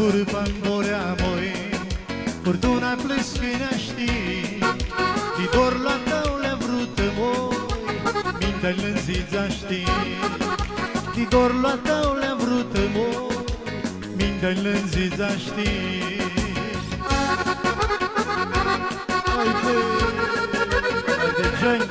curva morea moi, furtuna plâscânea știi, di dor la tău le-a vrut moi, mintea-i lânzița știi, di dor la tău le-a vrut moi, mintea-i lânzița știi. Haide, haide, Jani!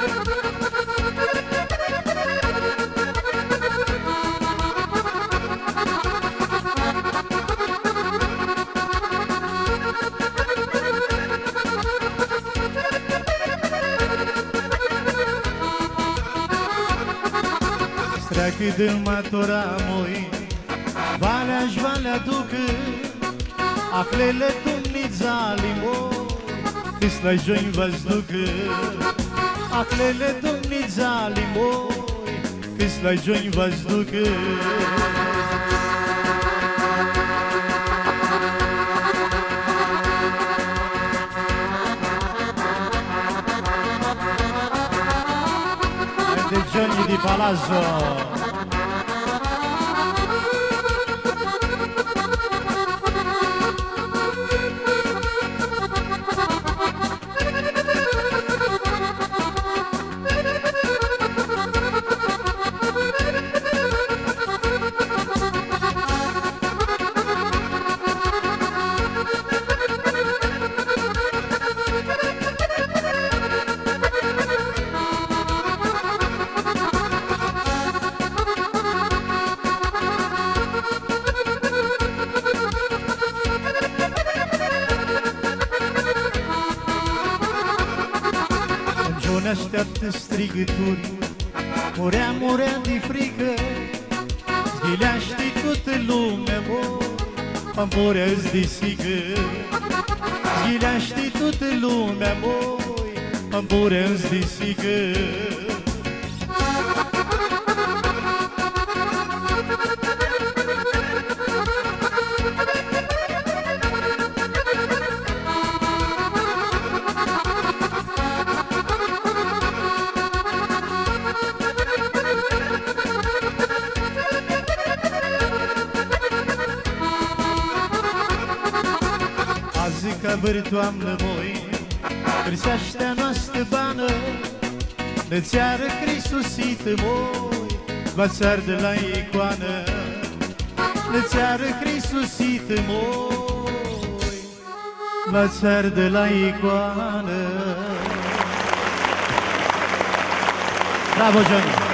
Streacă de matora moi, valea-și valea ducă, aflele dumnițali moi, câs la joi v-ați ducă, aflele dumnițali moi, câs la joi v-ați ducă. Haide, Johnny di Palazzo! Johnny așteaptă strigături, murea, murea de frică, zghilea știi toată lumea, mă, pamporea-ți de sigă. Zghilea știi toată lumea, mă, pamporea-ți de sigă. Azi ca vârtoamnă moi, cârseaștea noastră bană, ne-ți-ară Hristusită moi, v-ați arde la icoană. Ne-ți-ară Hristusită moi, v-ați arde la icoană. Bravo, Johnny!